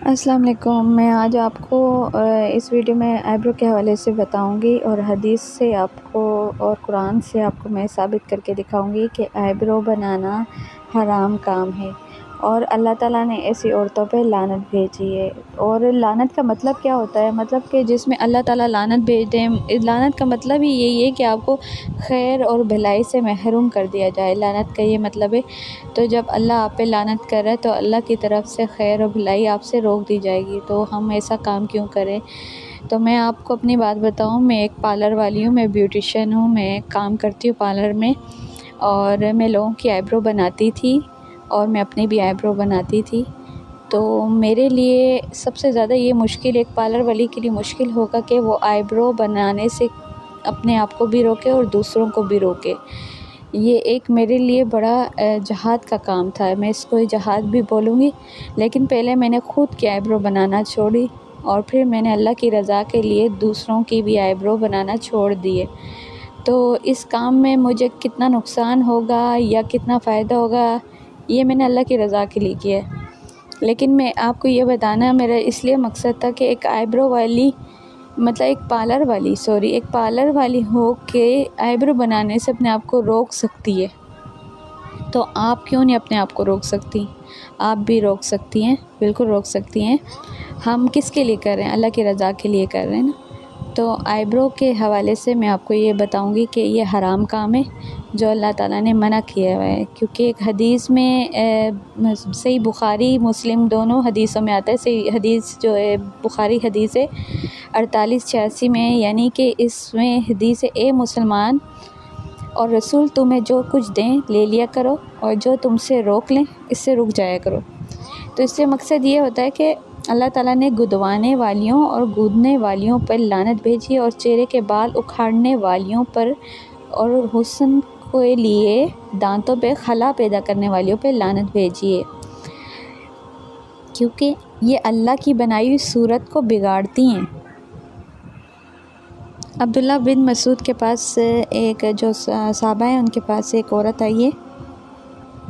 السلام علیکم۔ میں آج آپ کو اس ویڈیو میں آئی برو کے حوالے سے بتاؤں گی اور حدیث سے آپ کو اور قرآن سے آپ کو میں ثابت کر کے دکھاؤں گی کہ آئی برو بنانا حرام کام ہے اور اللہ تعالیٰ نے ایسی عورتوں پہ لعنت بھیجی ہے۔ اور لعنت کا مطلب کیا ہوتا ہے؟ مطلب کہ جس میں اللہ تعالیٰ لعنت بھیج دیں، لعنت کا مطلب ہی یہی ہے کہ آپ کو خیر اور بھلائی سے محروم کر دیا جائے، لعنت کا یہ مطلب ہے۔ تو جب اللہ آپ پہ لعنت کرے تو اللہ کی طرف سے خیر اور بھلائی آپ سے روک دی جائے گی، تو ہم ایسا کام کیوں کریں؟ تو میں آپ کو اپنی بات بتاؤں، میں ایک پارلر والی ہوں، میں بیوٹیشین ہوں، میں کام کرتی ہوں پارلر میں، اور میں لوگوں کی آئی برو بناتی تھی اور میں اپنی بھی آئی برو بناتی تھی۔ تو میرے لیے سب سے زیادہ یہ مشکل ایک پارلر والی کے لیے مشکل ہوگا کہ وہ آئی برو بنانے سے اپنے آپ کو بھی روکے اور دوسروں کو بھی روکے۔ یہ ایک میرے لیے بڑا جہاد کا کام تھا، میں اس کو جہاد بھی بولوں گی، لیکن پہلے میں نے خود کی آئی برو بنانا چھوڑی اور پھر میں نے اللہ کی رضا کے لیے دوسروں کی بھی آئی برو بنانا چھوڑ دیے۔ تو اس کام میں مجھے کتنا نقصان ہوگا یا کتنا فائدہ ہوگا، یہ میں نے اللہ کی رضا کے لیے کیا ہے۔ لیکن میں آپ کو یہ بتانا میرا اس لیے مقصد تھا کہ ایک آئی برو والی ایک پارلر والی ہو کے آئی برو بنانے سے اپنے آپ کو روک سکتی ہے، تو آپ کیوں نہیں اپنے آپ کو روک سکتی؟ آپ بھی روک سکتی ہیں، بالکل روک سکتی ہیں۔ ہم کس کے لیے کر رہے ہیں؟ اللہ کی رضا کے لیے کر رہے ہیں نا۔ تو آئی برو کے حوالے سے میں آپ کو یہ بتاؤں گی کہ یہ حرام کام ہے جو اللہ تعالیٰ نے منع کیا ہوا ہے، کیونکہ ایک حدیث میں صحیح بخاری مسلم دونوں حدیثوں میں آتا ہے، صحیح حدیث جو ہے بخاری حدیث ہے 4886 میں، یعنی کہ اس میں حدیث ہے، اے مسلمان اور رسول تمہیں جو کچھ دیں لے لیا کرو اور جو تم سے روک لیں اس سے رک جایا کرو۔ تو اس سے مقصد یہ ہوتا ہے کہ اللہ تعالیٰ نے گدوانے والیوں اور گودنے والیوں پر لعنت بھیجی اور چہرے کے بال اکھاڑنے والیوں پر اور حسن کے لیے دانتوں پہ خلا پیدا کرنے والیوں پہ لعنت بھیجی ہے، کیونکہ یہ اللہ کی بنائی ہوئی صورت کو بگاڑتی ہیں۔ عبداللہ بن مسعود کے پاس ایک جو صحابہ ہیں ان کے پاس ایک عورت آئی ہے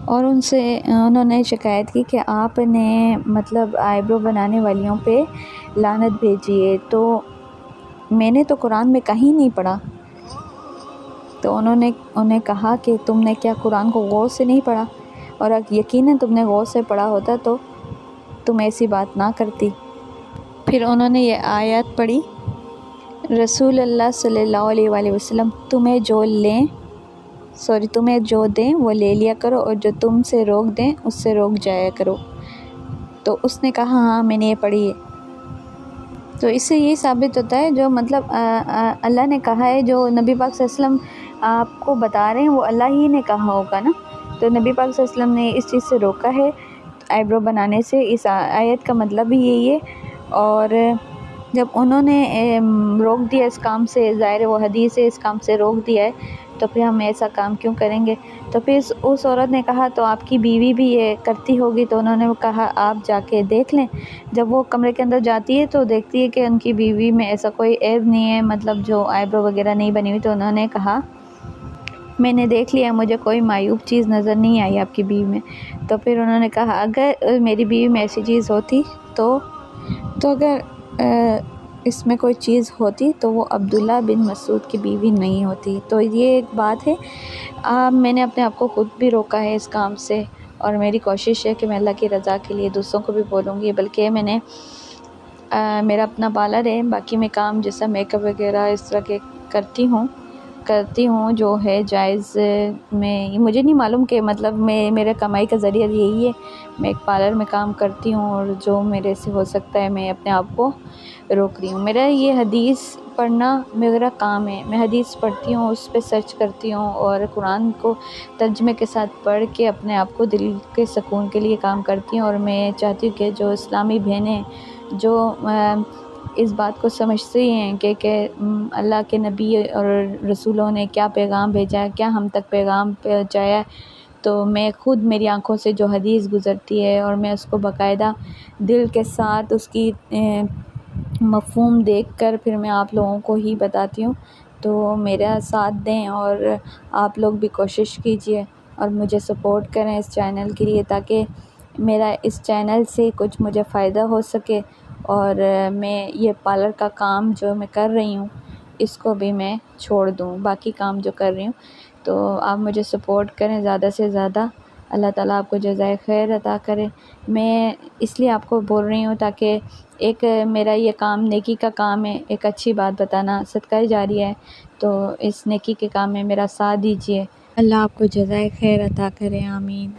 اور انہوں نے شکایت کی کہ آپ نے آئی برو بنانے والیوں پہ لعنت بھیجی ہے۔ تو میں نے تو قرآن میں کہیں نہیں پڑھا۔ تو انہیں کہا کہ تم نے کیا قرآن کو غور سے نہیں پڑھا؟ اور یقیناً تم نے غور سے پڑھا ہوتا تو تم ایسی بات نہ کرتی۔ پھر انہوں نے یہ آیات پڑھی، رسول اللہ صلی اللہ علیہ وآلہ وسلم تمہیں جو دیں وہ لے لیا کرو اور جو تم سے روک دیں اس سے روک جایا کرو۔ تو اس نے کہا ہاں میں نے یہ پڑھی ہے۔ تو اس سے یہ ثابت ہوتا ہے جو اللہ نے کہا ہے، جو نبی پاک صلی اللہ علیہ وسلم آپ کو بتا رہے ہیں وہ اللہ ہی نے کہا ہوگا نا۔ تو نبی پاک صلی اللہ علیہ وسلم نے اس چیز سے روکا ہے آئی برو بنانے سے، اس آیت کا مطلب بھی یہی ہے۔ اور جب انہوں نے روک دیا اس کام سے، ظاہر ہے وہ حدیث ہے، اس کام سے روک دیا ہے، تو پھر ہم ایسا کام کیوں کریں گے؟ تو پھر اس عورت نے کہا تو آپ کی بیوی بھی یہ کرتی ہوگی؟ تو انہوں نے کہا آپ جا کے دیکھ لیں۔ جب وہ کمرے کے اندر جاتی ہے تو دیکھتی ہے کہ ان کی بیوی میں ایسا کوئی عیب نہیں ہے، جو آئی برو وغیرہ نہیں بنی ہوئی۔ تو انہوں نے کہا میں نے دیکھ لیا، مجھے کوئی معیوب چیز نظر نہیں آئی آپ کی بیوی میں۔ تو پھر انہوں نے کہا اگر میری بیوی میں ایسی چیز ہوتی تو اگر اس میں کوئی چیز ہوتی تو وہ عبداللہ بن مسعود کی بیوی نہیں ہوتی۔ تو یہ ایک بات ہے، میں نے اپنے آپ کو خود بھی روکا ہے اس کام سے، اور میری کوشش ہے کہ میں اللہ کی رضا کے لیے دوسروں کو بھی بولوں گی، بلکہ میں نے میرا اپنا پارلر ہے، باقی میں کام جیسا میک اپ وغیرہ اس طرح کے کرتی ہوں جو ہے جائز۔ میں مجھے نہیں معلوم کہ میرے کمائی کا ذریعہ یہی ہے، میں ایک پارلر میں کام کرتی ہوں اور جو میرے سے ہو سکتا ہے میں اپنے آپ کو روک رہی ہوں۔ میرا یہ حدیث پڑھنا میرا کام ہے، میں حدیث پڑھتی ہوں، اس پہ سرچ کرتی ہوں اور قرآن کو ترجمے کے ساتھ پڑھ کے اپنے آپ کو دل کے سکون کے لیے کام کرتی ہوں۔ اور میں چاہتی ہوں کہ جو اسلامی بہنیں جو اس بات کو سمجھتی ہیں کہ اللہ کے نبی اور رسولوں نے کیا پیغام بھیجا ہے، کیا ہم تک پیغام پہنچایا ہے، تو میں خود میری آنکھوں سے جو حدیث گزرتی ہے اور میں اس کو باقاعدہ دل کے ساتھ اس کی مفہوم دیکھ کر پھر میں آپ لوگوں کو ہی بتاتی ہوں۔ تو میرا ساتھ دیں اور آپ لوگ بھی کوشش کیجئے اور مجھے سپورٹ کریں اس چینل کے لیے، تاکہ میرا اس چینل سے کچھ مجھے فائدہ ہو سکے، اور میں یہ پارلر کا کام جو میں کر رہی ہوں اس کو بھی میں چھوڑ دوں، باقی کام جو کر رہی ہوں۔ تو آپ مجھے سپورٹ کریں زیادہ سے زیادہ، اللہ تعالیٰ آپ کو جزائے خیر عطا کرے۔ میں اس لیے آپ کو بول رہی ہوں تاکہ ایک میرا یہ کام نیکی کا کام ہے، ایک اچھی بات بتانا صدقہ جاریہ ہے، تو اس نیکی کے کام میں میرا ساتھ دیجیے۔ اللہ آپ کو جزائے خیر عطا کرے، آمین۔